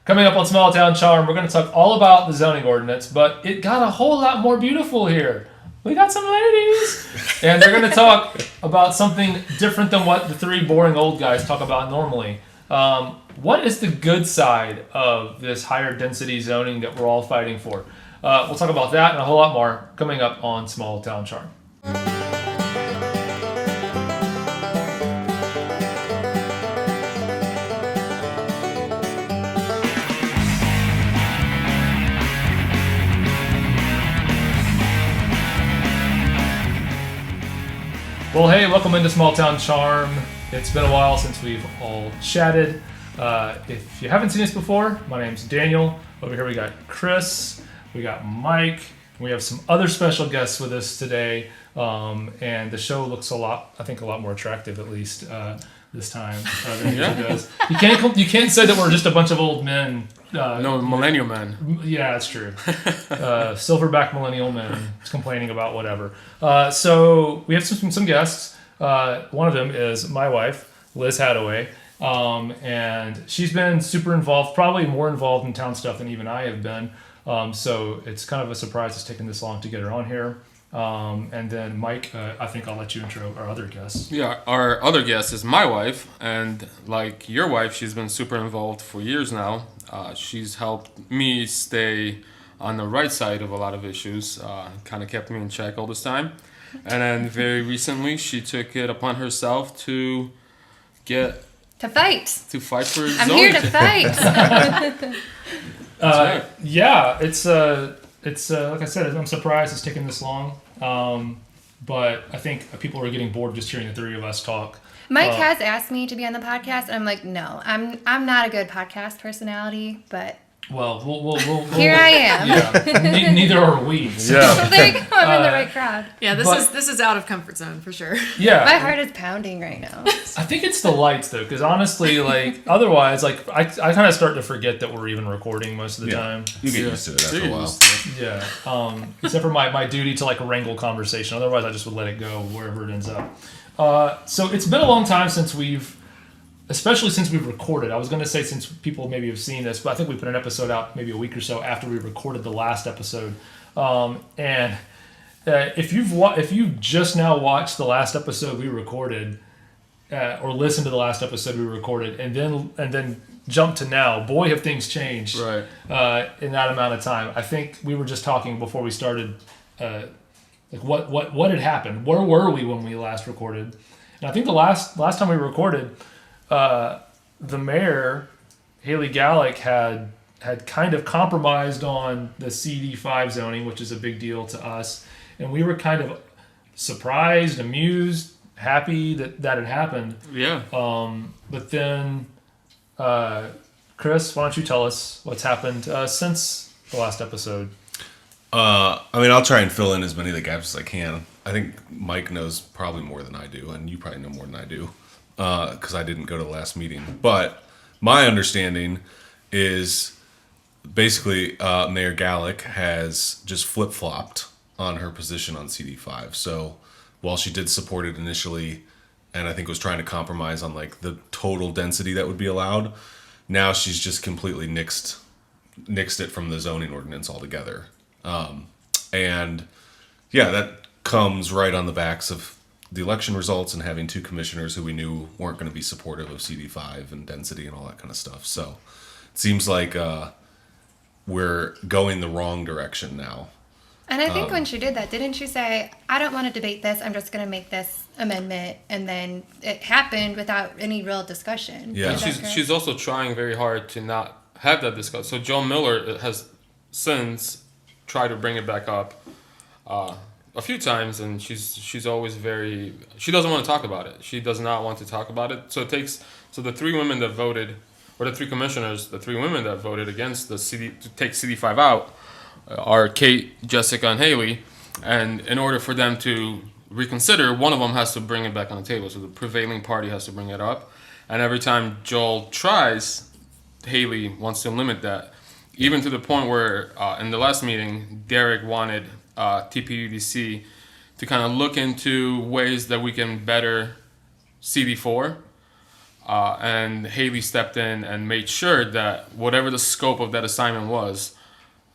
Coming up on Small Town Charm, we're going to talk all about the zoning ordinance, but it got a whole lot more beautiful here. We got some ladies, and they're going to talk about something different than what the three boring old guys talk about normally. What is the good side of this higher density zoning that we're all fighting for? We'll talk about that and a whole lot more coming up on Small Town Charm. Well, hey, welcome into Small Town Charm. It's been a while since we've all chatted. If you haven't seen us before, my name's Daniel. Over here we got Chris, we got Mike, and we have some other special guests with us today. And the show looks a lot more attractive, at least this time than it usually does. You can't say that we're just a bunch of old men. No, millennial men. Yeah, that's true. Silverback millennial men complaining about whatever. So we have some guests. One of them is my wife, Liz Hadaway. And she's been super involved, probably more involved in town stuff than even I have been. So it's kind of a surprise it's taken this long to get her on here. And then Mike, I think I'll let you intro our other guests. Yeah, our other guest is my wife, and like your wife, she's been super involved for years now. She's helped me stay on the right side of a lot of issues, kind of kept me in check all this time. And then very recently, she took it upon herself to fight for zoning. I'm here to fight. Right. Yeah, it's like I said, I'm surprised it's taken this long. But I think people are getting bored just hearing the three of us talk. Mike has asked me to be on the podcast, and I'm like, no, I'm not a good podcast personality, but well, we'll here I am. Yeah, neither are we. So. Yeah. So there you go. I'm in the right crowd. Yeah, this is out of comfort zone for sure. Yeah, my heart is pounding right now. I think it's the lights though, because honestly, like otherwise, like I kind of start to forget that we're even recording most of the time. You get used to it after a while. Yeah, except for my duty to like wrangle conversation. Otherwise, I just would let it go wherever it ends up. So it's been a long time since we've recorded. I was going to say since people maybe have seen this, but I think we put an episode out maybe a week or so after we recorded the last episode. And if you've just now watched the last episode we recorded, or listened to the last episode we recorded, and then jump to now, boy, have things changed Right. In that amount of time. I think we were just talking before we started. Like what had happened? Where were we when we last recorded? And I think the last time we recorded, the mayor, Haley Gallick, had kind of compromised on the CD5 zoning, which is a big deal to us, and we were kind of surprised, amused, happy that had happened. Yeah. But then, Chris, why don't you tell us what's happened since the last episode? I'll try and fill in as many of the gaps as I can. I think Mike knows probably more than I do, and you probably know more than I do, because I didn't go to the last meeting. But my understanding is basically Mayor Gallick has just flip-flopped on her position on CD5. So while she did support it initially, and I think was trying to compromise on like the total density that would be allowed, now she's just completely nixed it from the zoning ordinance altogether. And yeah, that comes right on the backs of the election results and having two commissioners who we knew weren't going to be supportive of CD5 and density and all that kind of stuff. So it seems like we're going the wrong direction now. And I think when she did that, didn't she say, I don't want to debate this, I'm just going to make this amendment, and then it happened without any real discussion. Yeah. She's also trying very hard to not have that discussion. So Joe Miller has since tried to bring it back up a few times, and she's always she doesn't want to talk about it. She does not want to talk about it. So the three women that voted, or the three commissioners, the three women that voted against the to take CD5 out are Kate, Jessica, and Haley. And in order for them to reconsider, one of them has to bring it back on the table. So the prevailing party has to bring it up. And every time Joel tries, Haley wants to limit that. Even to the point where in the last meeting, Derek wanted TPUDC to kind of look into ways that we can better CD4. and Haley stepped in and made sure that whatever the scope of that assignment was,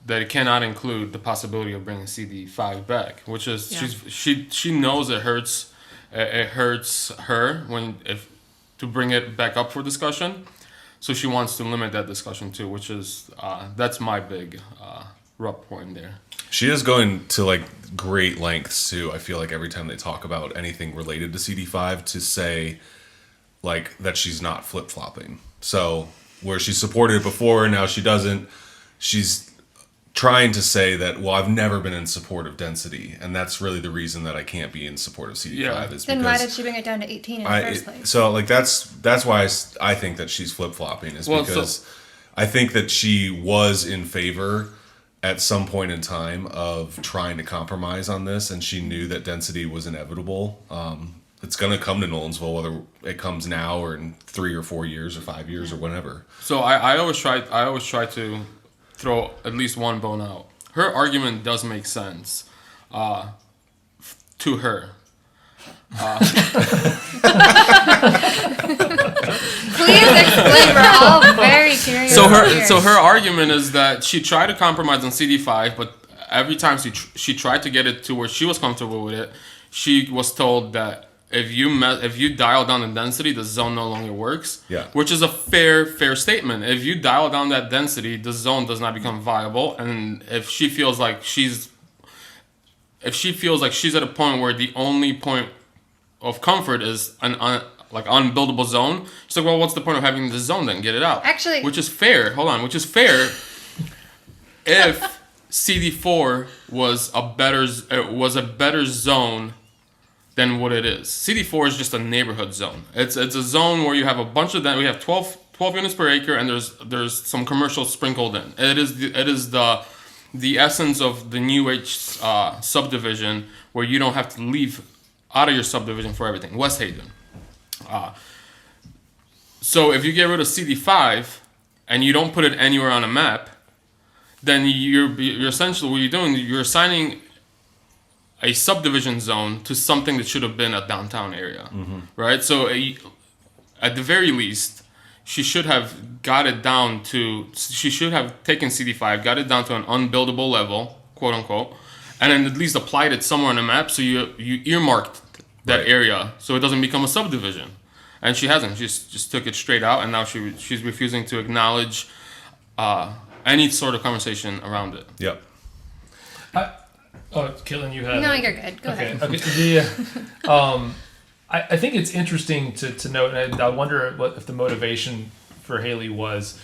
that it cannot include the possibility of bringing CD5 back, which is she knows it hurts her to bring it back up for discussion, so she wants to limit that discussion too, which is that's my big rub point there. She is going to like great lengths too. I feel like every time they talk about anything related to CD5 to say like that she's not flip-flopping. So where she supported it before, now she doesn't. She's trying to say that, well, I've never been in support of density, and that's really the reason that I can't be in support of CD5. Yeah. Is Then because why did she bring it down to 18 in the first place? So like that's why I think that she's flip-flopping is because I think that she was in favor at some point in time of trying to compromise on this, and she knew that density was inevitable. It's going to come to Nolensville, whether it comes now or in 3 or 4 years or 5 years or whenever. So I always try to throw at least one bone out. Her argument does make sense to her. Please explain. We're all very curious. So her argument is that she tried to compromise on CD5, but every time she tried to get it to where she was comfortable with it, she was told that if you dial down the density, the zone no longer works. Yeah. Which is a fair statement. If you dial down that density, the zone does not become viable, and if she feels like she's at a point where the only point of comfort is an unbuildable zone, she's like, well, what's the point of having the zone then? Get it out. Actually, which is fair. Hold on, which is fair. If CD4 was a better zone than what it is. CD4 is just a neighborhood zone. It's a zone where you have a bunch of them. We have 12 units per acre, and there's some commercial sprinkled in. It is the essence of the New Age subdivision, where you don't have to leave out of your subdivision for everything. West Haven. So if you get rid of CD5 and you don't put it anywhere on a map, then you're essentially what you're doing. You're assigning a subdivision zone to something that should have been a downtown area, right? So at the very least, she should have got it down to. She should have taken CD5, got it down to an unbuildable level, quote unquote, and then at least applied it somewhere on the map. So you earmarked that area so it doesn't become a subdivision. And she hasn't. She just took it straight out, and now she's refusing to acknowledge any sort of conversation around it. Yep. Killen, you had... No, you're good. Go ahead. Okay. I think it's interesting to note, and I wonder if the motivation for Haley was,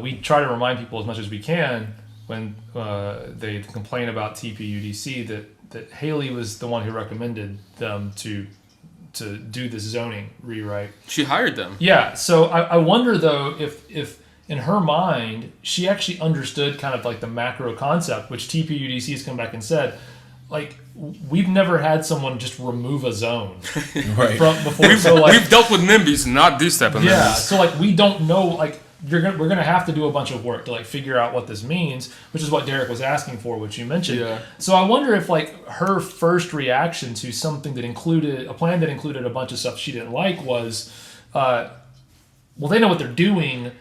we try to remind people as much as we can when they complain about TPUDC that Haley was the one who recommended them to do this zoning rewrite. She hired them. Yeah, so I wonder though if in her mind she actually understood kind of like the macro concept, which TPUDC has come back and said, like, we've never had someone just remove a zone right. from before. We've dealt with NIMBYs, not this type of NIMBYs. Yeah, so like we don't know, like we're gonna have to do a bunch of work to like figure out what this means, which is what Derek was asking for, which you mentioned. Yeah. So I wonder if like her first reaction to something that included a plan that included a bunch of stuff she didn't like was, well, they know what they're doing.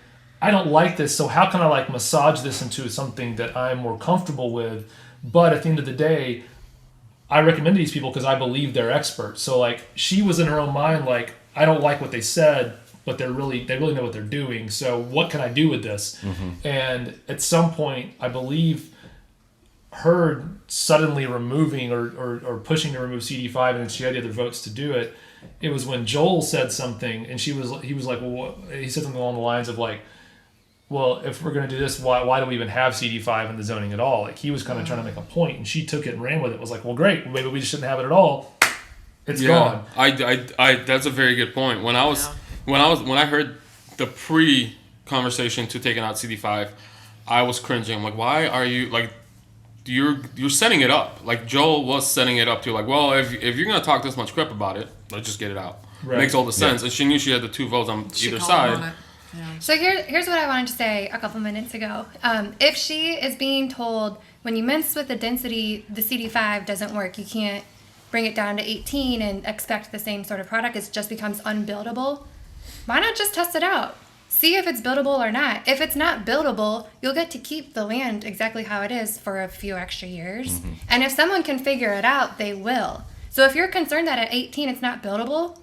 I don't like this, so how can I like massage this into something that I'm more comfortable with? But at the end of the day, I recommend these people because I believe they're experts. So like she was in her own mind like, I don't like what they said, but they really know what they're doing. So what can I do with this? And at some point, I believe her suddenly removing or pushing to remove CD5, and she had the other votes to do it. It was when Joel said something, and he was like, well, he said something along the lines of like, well, if we're going to do this, why do we even have CD5 in the zoning at all? Like he was kind of trying to make a point, and she took it and ran with it. Was like, well, great, maybe we just shouldn't have it at all. It's gone. I that's a very good point. When I heard the pre-conversation to taking out CD5, I was cringing. I'm like, why are you like? You're setting it up. Like Joel was setting it up to like, well, if you're gonna talk this much crap about it, let's just get it out. Right. Makes all the sense. And she knew she had the two votes on either side. Yeah. So here's what I wanted to say a couple minutes ago. If she is being told when you mess with the density, the CD5 doesn't work, you can't bring it down to 18 and expect the same sort of product, it just becomes unbuildable, why not just test it out? See if it's buildable or not. If it's not buildable, you'll get to keep the land exactly how it is for a few extra years. And if someone can figure it out, they will. So if you're concerned that at 18 it's not buildable,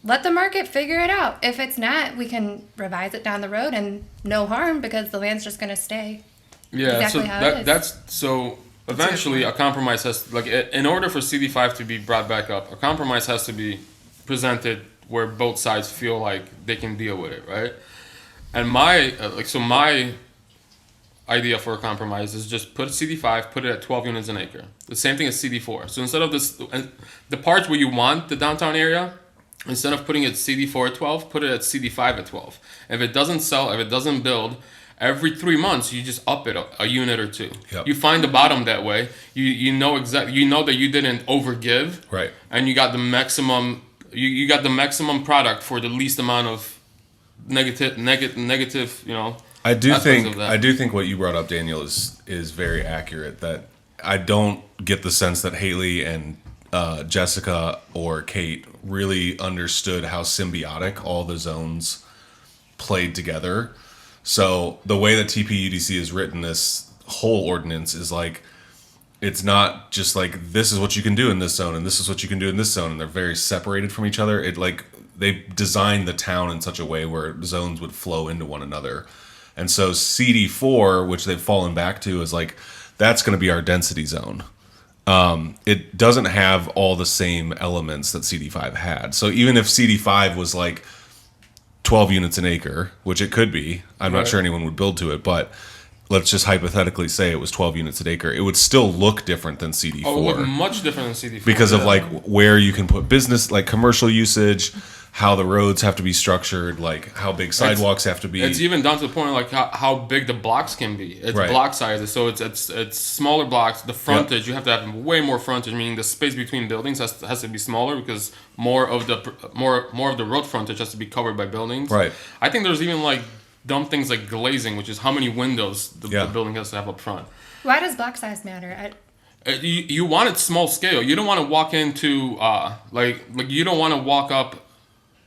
let the market figure it out. If it's not, we can revise it down the road and no harm because the land's just going to stay. Yeah, exactly so how it is. that's so eventually a compromise has like in order for CD5 to be brought back up, a compromise has to be presented where both sides feel like they can deal with it, right? And my my idea for a compromise is just put CD5, put it at 12 units an acre. The same thing as CD4. So instead of the parts where you want the downtown area, instead of putting it CD4 at 12, put it at CD5 at 12. If it doesn't sell, if it doesn't build, every 3 months you just up it a unit or two. Yep. You find the bottom that way. You know that you didn't overgive. Right. And you got the maximum. You got the maximum product for the least amount of negative. I do aspects of that. think what you brought up, Daniel, is very accurate. That I don't get the sense that Haley and Jessica or Kate really understood how symbiotic all the zones played together. So the way that TPUDC has written this whole ordinance is like, it's not just like, this is what you can do in this zone and this is what you can do in this zone, and they're very separated from each other. It like they designed the town in such a way where zones would flow into one another. And so CD4, which they've fallen back to, is like, that's going to be our density zone. It doesn't have all the same elements that CD5 had. So even if CD5 was like 12 units an acre, which it could be, I'm not sure anyone would build to it, but let's just hypothetically say it was 12 units an acre, it would still look different than CD4. Oh, it would look much different than CD4. Because of like where you can put business, like commercial usage, how the roads have to be structured, like how big sidewalks have to be. It's even down to the point like how big the blocks can be. It's block sizes, so it's smaller blocks. The frontage, you have to have way more frontage, meaning the space between buildings has to be smaller because more of the road frontage has to be covered by buildings. Right. I think there's even like dumb things like glazing, which is how many windows the building has to have up front. Why does block size matter? You want it small scale. You don't want to walk into like you don't want to walk up.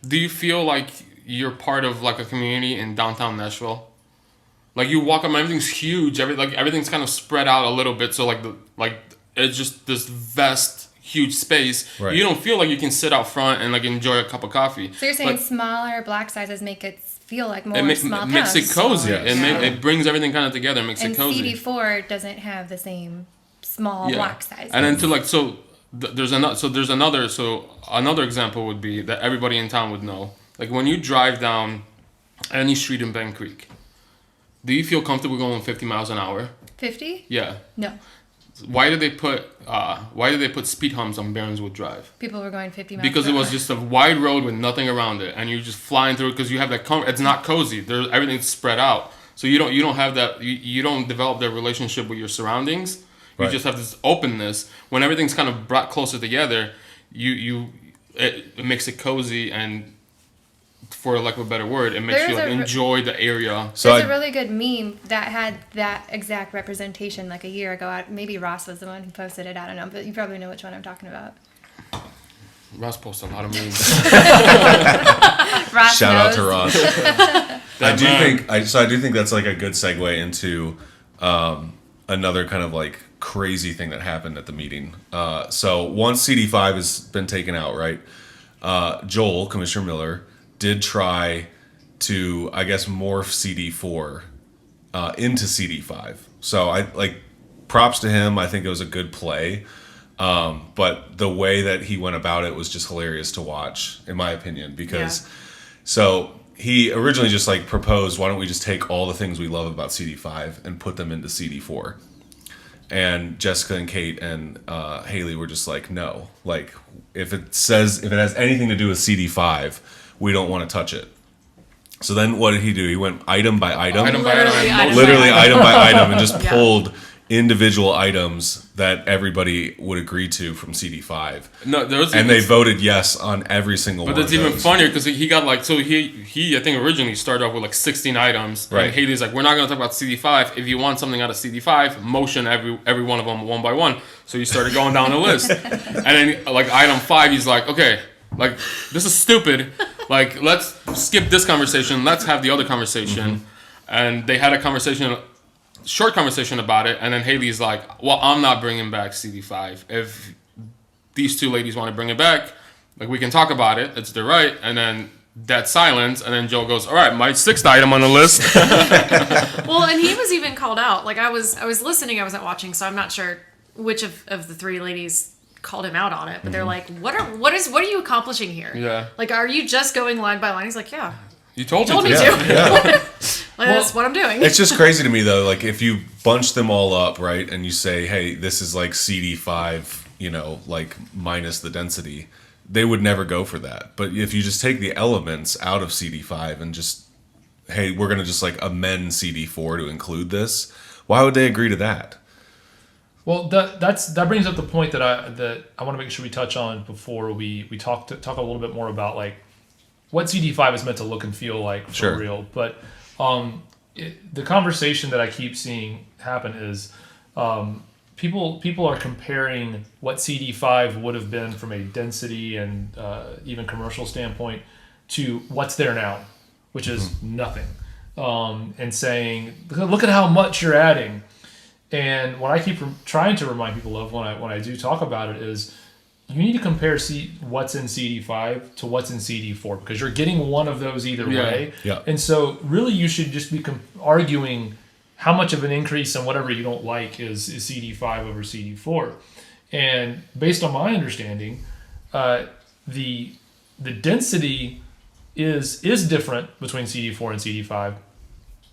Do you feel like you're part of like a community in downtown Nashville? Like you walk up, everything's huge. Everything's kind of spread out a little bit. So like it's just this vast, huge space. Right. You don't feel like you can sit out front and like enjoy a cup of coffee. So you're saying smaller block sizes make it feel like more small towns. Makes it cozy. Yes. It brings everything kind of together. Makes it cozy. And CD4 doesn't have the same small block sizes. And then there's another example would be that everybody in town would know. Like when you drive down any street in Bend Creek, do you feel comfortable going 50 miles an hour? 50? Yeah. No. Why did they put speed humps on Baronswood Drive? People were going 50 miles Because an it was hour. just a wide road with nothing around it, and you're just flying through it because you have that it's not cozy. Everything's spread out, so you don't have that. You don't develop that relationship with your surroundings. You just have this openness. When everything's kind of brought closer together, it makes it cozy, and for lack of a better word, it makes you like enjoy the area. So There's a really good meme that had that exact representation like a year ago. Maybe Ross was the one who posted it. I don't know, but you probably know which one I'm talking about. Ross posts a lot of memes. Ross shout out knows. to Ross. I do think that's like a good segue into another kind of like crazy thing that happened at the meeting. So once CD5 has been taken out, right? Joel, Commissioner Miller, did try to, I guess, morph CD4 into CD5. So I like props to him. I think it was a good play. But the way that he went about it was just hilarious to watch, in my opinion, because so he originally just like proposed, why don't we just take all the things we love about CD5 and put them into CD4? And Jessica and Kate and Haley were just like, no, like if it has anything to do with CD5, we don't want to touch it. So then what did he do? He went item by item. Literally item by item and just pulled individual items that everybody would agree to from CD5. They voted yes on every single one. But that's even funnier because he got like, so he I think originally started off with like 16 items. Right. And Haley's like, we're not going to talk about CD5. If you want something out of CD5, motion every one of them one by one. So he started going down the list. And then like item 5, he's like, okay, Like, this is stupid. Like, let's skip this conversation. Let's have the other conversation. And they had a short conversation about it. And then Haley's like, well, I'm not bringing back CD5. If these two ladies want to bring it back, like, we can talk about it. It's their right. And then that silence. And then Joe goes, all right, my 6th item on the list. Well, and he was even called out. Like, I was listening, I wasn't watching, so I'm not sure which of the 3 ladies called him out on it. But they're like, what are you accomplishing here? Yeah. Like, are you just going line by line? He's like, yeah. You told me to. to. Yeah. Like, that's what I'm doing. It's just crazy to me though. Like if you bunch them all up, right, and you say, "Hey, this is like CD5," like minus the density, they would never go for that. But if you just take the elements out of CD5 and just, hey, we're gonna just like amend CD4 to include this, why would they agree to that? Well, that brings up the point that I want to make sure we touch on before we talk a little bit more about like what CD5 is meant to look and feel like for Sure. real. But the conversation that I keep seeing happen is people are comparing what CD5 would have been from a density and even commercial standpoint to what's there now, which is nothing, and saying, look at how much you're adding. And what I keep trying to remind people of when I do talk about it is you need to compare what's in CD5 to what's in CD4 because you're getting one of those either way. Yeah. And so really you should just be arguing how much of an increase in whatever you don't like is CD5 over CD4. And based on my understanding, the density is different between CD4 and CD5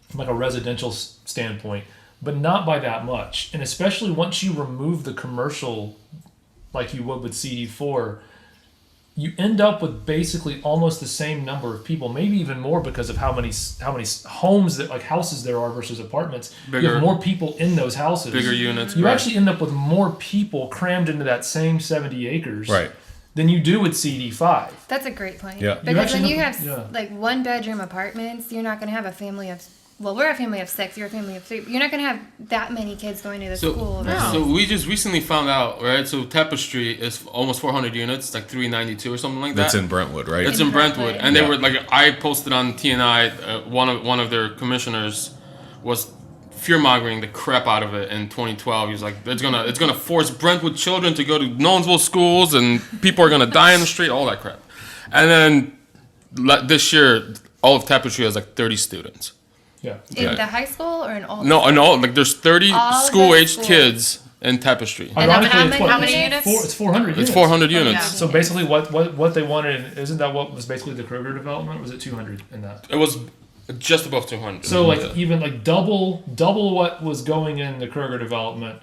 from like a residential standpoint, but not by that much. And especially once you remove the commercial, like you would with CD4, you end up with basically almost the same number of people, maybe even more because of how many homes that like houses there are versus apartments. You have more people in those houses. Bigger units. You right. actually end up with more people crammed into that same 70 acres. Right. Than you do with CD5. That's a great point. Yeah. Because when you have- have yeah. like 1-bedroom apartments, you're not going to have a family of. Well, we're a family of 6. You're a family of 3. You're not going to have that many kids going to the school. So we just recently found out, right? So Tapestry is almost 400 units, like 392 or something like that. That's in Brentwood, right? It's in Brentwood, and Yeah. they were like, I posted on TNI. One of their commissioners was fear-mongering the crap out of it in 2012. He was like, it's gonna force Brentwood children to go to Nolensville schools, and people are gonna die in the street, all that crap. And then this year, all of Tapestry has like 30 students. Yeah. In the high school or in all? No, like there's 30 All the school-aged schools. kids in Tapestry. And Ironically, how many units? It's 400 units. It's 400 units. yeah. So basically, what they wanted, isn't that what was basically the Kroger development? Or was it 200 in that? It was just above 200. So like even like double what was going in the Kroger development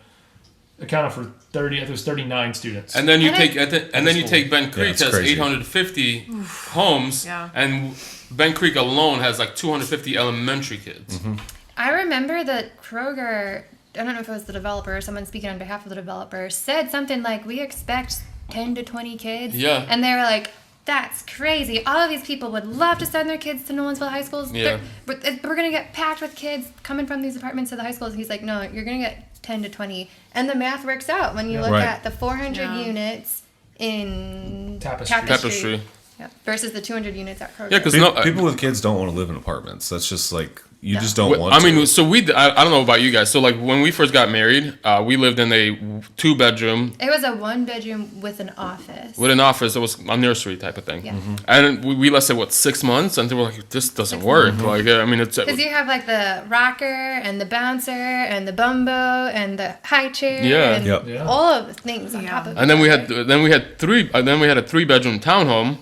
accounted for 30. I think it was 39 students. And then you And take That's cool. Ben Creek it's has crazy. 850 homes, Yeah. and Ben Creek alone has like 250 elementary kids. I remember that Kroger, I don't know if it was the developer or someone speaking on behalf of the developer, said something like, we expect 10 to 20 kids. Yeah. And they were like, that's crazy. All of these people would love to send their kids to Nolensville high schools. Yeah. We're going to get packed with kids coming from these apartments to the high schools. And he's like, no, you're going to get 10 to 20. And the math works out when you look Right. at the 400 Yeah. units in Tapestry. Yeah, versus the 200 units at Kroger. Yeah, because People with kids don't want to live in apartments. That's just like you just don't Well, want I to. mean, so I don't know about you guys. So like when we first got married, we lived in a 2-bedroom It was a 1-bedroom with an office. with an office. It was a nursery type of thing. Yeah. And we lasted 6 months, and they were like, "This doesn't work." Like, I mean, it's Because you have like the rocker and the bouncer and the bumbo and the high chair Yeah. and Yep. Yeah. all of the things on Yeah. top of and then we each had other. then we had 3-bedroom townhome,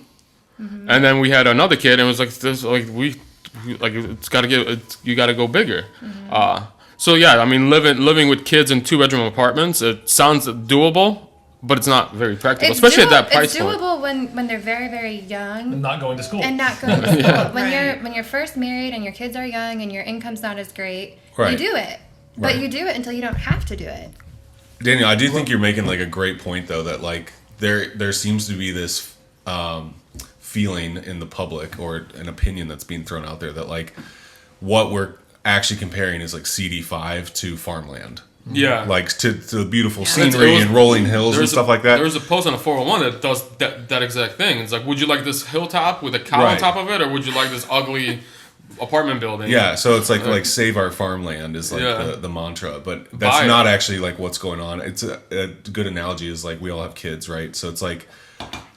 and then we had another kid, and it was like this like we like you got to go bigger. So yeah, I mean living with kids in 2-bedroom apartments, it sounds doable, but it's not very practical, especially at that price It's point. doable when they're very, very young And not going to school. and not going to school. Right. When you're first married and your kids are young and your income's not as great, Right. you do it. But Right. you do it until you don't have to do it. Daniel, I do think you're making like a great point though that like there seems to be this feeling in the public or an opinion that's being thrown out there that like what we're actually comparing is like CD5 to farmland, Yeah. like to the beautiful Yeah. scenery It was- and rolling hills and There's stuff like that. There's a post on the 401 that does that exact thing. It's like, would you like this hilltop with a cow on Right. top of it, or would you like this ugly apartment building? Yeah, so it's like save our farmland is like Yeah. the mantra, but that's Buy it. not actually like what's going on. It's a good analogy is like we all have kids, right? So it's like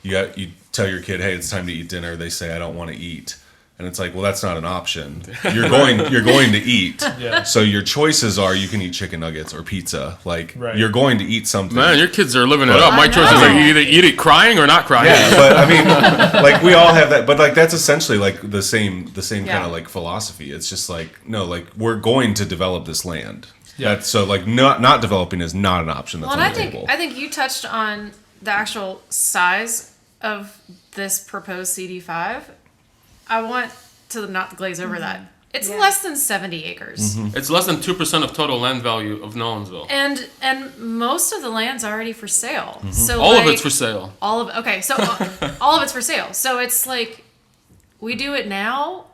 you tell your kid, hey, it's time to eat dinner. They say, I don't want to eat. And it's like, well, that's not an option. You're going to eat. Yeah. So your choices are you can eat chicken nuggets or pizza. Like Right. you're going to eat something. Man, your kids are living it But- up. My I choice is know. like, you either eat it crying or not crying. Yeah, but I mean, like we all have that. But like that's essentially like the same kind Yeah. of like philosophy. It's just like no, like we're going to develop this land. Yeah. That's so like not developing is not an option that's Well, and on I the think table. I think you touched on the actual size of this proposed CD5. I want to not glaze over that. It's Yeah. less than 70 acres. It's less than 2% of total land value of Nolensville. And most of the land's already for sale. So All of like, it's for sale. all of okay, so all of it's for sale. So it's like we do it now,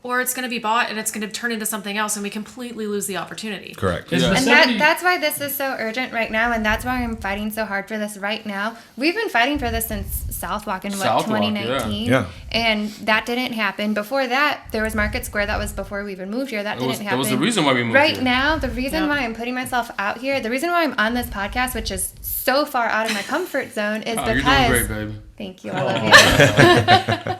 or it's going to be bought and it's going to turn into something else, and we completely lose the opportunity. Correct. Is Yeah. the And 70 that's why this is so urgent right now, and that's why I'm fighting so hard for this right now. We've been fighting for this since Southwalk in Southwalk, 2019, yeah. and that didn't happen. Before that, there was Market Square. That was before we even moved here. That didn't happen. That was the reason why we moved Right here. now, the reason Yeah. why I'm putting myself out here, the reason why I'm on this podcast, which is so far out of my comfort zone, is Oh, you're because doing great, baby. thank you, I love you.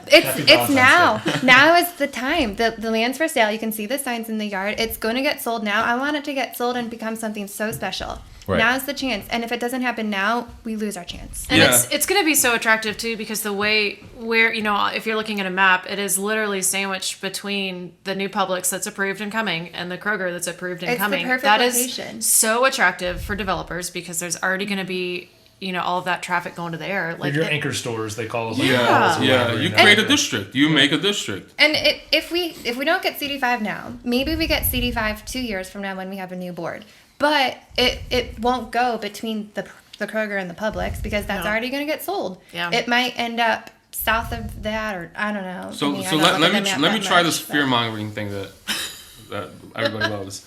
it's Happy it's Valentine's now. Now is the time. The land's for sale. You can see the signs in the yard. It's going to get sold now. I want it to get sold and become something so special. Right. Now's the chance. And if it doesn't happen now, we lose our chance. And Yeah. it's going to be so attractive too, because the way where, if you're looking at a map, it is literally sandwiched between the new Publix that's approved and coming and the Kroger that's approved and It's the coming. perfect That location. is so attractive for developers because there's already going to be, all of that traffic going to there. Like your it- anchor stores, they call it. Like Yeah. malls or Yeah, whatever, you know. create a district. You make a district. And if we don't get CD5 now, maybe we get CD5 2 years from now when we have a new board. But it won't go between the Kroger and the Publix because that's No. already going to get sold. Yeah. It might end up south of that, or I don't know. So, I mean, I so don't let, look let at me the map let me that try much, this but- fear mongering thing that everybody loves.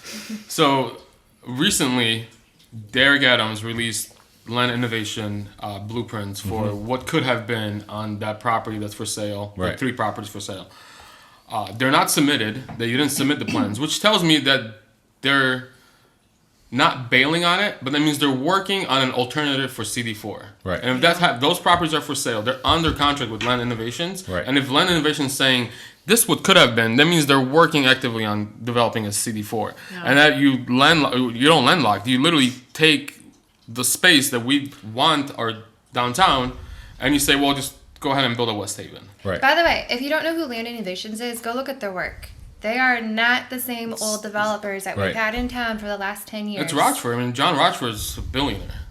So recently, Derek Adams released land innovation blueprints for what could have been on that property that's for sale. Right. The 3 properties for sale. They're not submitted. They didn't submit the plans, which tells me that they're not bailing on it, but that means they're working on an alternative for CD4. Right. And if those properties are for sale, they're under contract with Land Innovations. Right. And if Land Innovations is saying this what could have been, that means they're working actively on developing a CD4. Yeah. And that you don't landlock. You literally take the space that we want our downtown, and you say, well, just go ahead and build a West Haven. Right. By the way, if you don't know who Land Innovations is, go look at their work. They are not the same old developers that Right. we've had in town for the last 10 years. It's Rochford. I mean, John Rochford's a billionaire.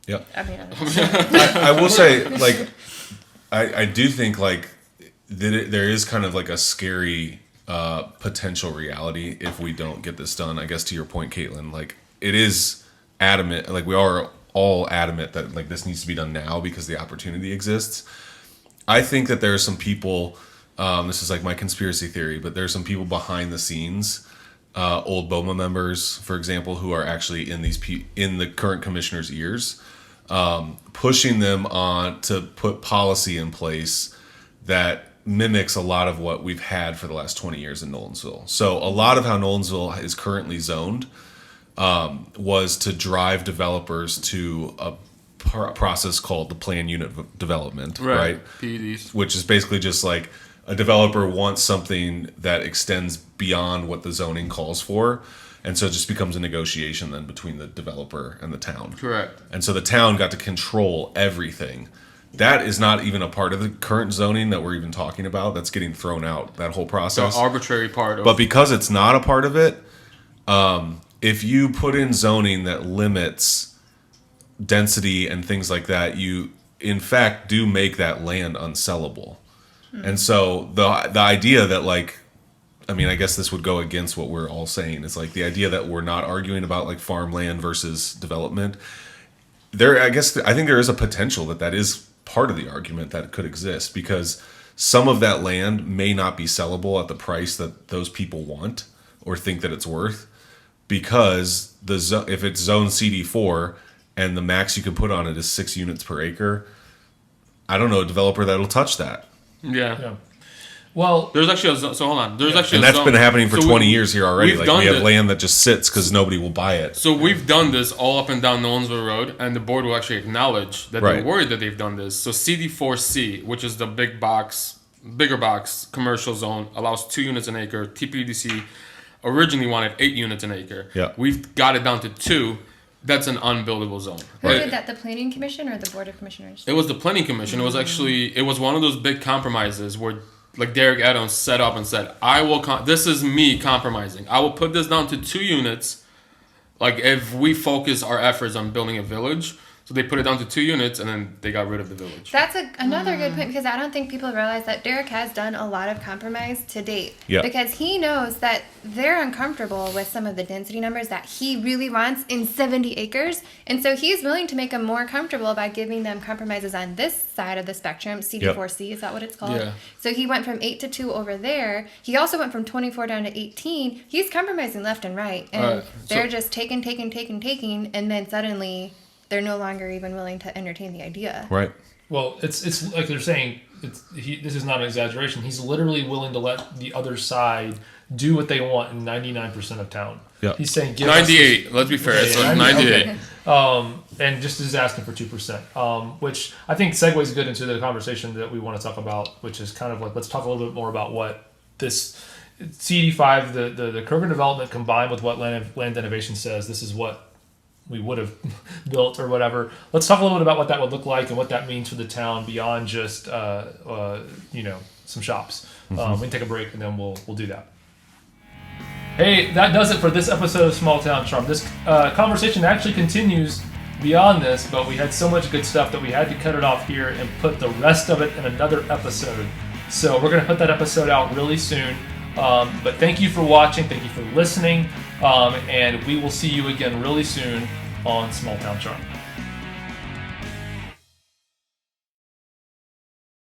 Yep. I mean, I will say, like, I do think, like, that there is kind of, like, a scary potential reality if we don't get this done. I guess to your point, Caitlin, like, it is adamant, like, we are all adamant that, like, this needs to be done now because the opportunity exists. I think that there are some people, this is, like, my conspiracy theory, but there's some people behind the scenes, old BOMA members, for example, who are actually in in the current commissioner's ears, pushing them on to put policy in place that mimics a lot of what we've had for the last 20 years in Nolensville. So a lot of how Nolensville is currently zoned was to drive developers to a process called the plan unit development, right? PUDs. Which is basically just like a developer wants something that extends beyond what the zoning calls for. And so it just becomes a negotiation then between the developer and the town. Correct. And so the town got to control everything. That is not even a part of the current zoning that we're even talking about. That's getting thrown out, that whole The process. arbitrary part of But because it's not a part of it, if you put in zoning that limits density and things like that, you in fact do make that land unsellable. And so the idea that, like, I mean, I guess this would go against what we're all saying. It's like the idea that we're not arguing about like farmland versus development. I think there is a potential that is part of the argument that could exist, because some of that land may not be sellable at the price that those people want or think that it's worth. because if it's zone CD4 and the max you can put on it is 6 units per acre, I don't know a developer that'll touch that. Yeah. Well, There's actually so hold on. There's actually And a that's zone. been happening for So 20 years here already. we've Like done we have it. land that just sits because nobody will buy it. So we've done this all up and down Nolensville Road, and the board will actually acknowledge that Right. they're worried that they've done this. So CD4C, which is the bigger box commercial zone, allows 2 units an acre. TPDC originally wanted 8 units an acre. Yeah. We've got it down to 2. That's an unbuildable zone. Who did that? The Planning Commission or the Board of Commissioners? It was the Planning Commission. It was actually one of those big compromises where, like, Derek Adams set up and said, "I will. This is me compromising. I will put this down to 2 units. Like, if we focus our efforts on building a village." So they put it down to 2 units, and then they got rid of the village. That's another good point, because I don't think people realize that Derek has done a lot of compromise to date. Yeah. Because he knows that they're uncomfortable with some of the density numbers that he really wants in 70 acres. And so he's willing to make them more comfortable by giving them compromises on this side of the spectrum. CD4C, is that what it's called? Yeah. So he went from 8 to 2 over there. He also went from 24 down to 18. He's compromising left and right. And they're just taking. And then suddenly they're no longer even willing to entertain the idea. Right. well, it's like they're saying. This is not an exaggeration. He's literally willing to let the other side do what they want in 99% of town. Yeah. He's saying give us 98. Let's be fair. It's like 98. and just is asking for 2%, which I think segues good into the conversation that we want to talk about, which is kind of like, let's talk a little bit more about what this CD5, the Kroger development combined with what Land Innovation says. This is what we would have built or whatever. Let's talk a little bit about what that would look like and what that means for the town beyond just some shops. We can take a break and then we'll do that. Hey, that does it for this episode of Small Town Charm. This conversation actually continues beyond this, but we had so much good stuff that we had to cut it off here and put the rest of it in another episode. So we're going to put that episode out really soon. But thank you for watching. Thank you for listening. And we will see you again really soon on Small Town Charm.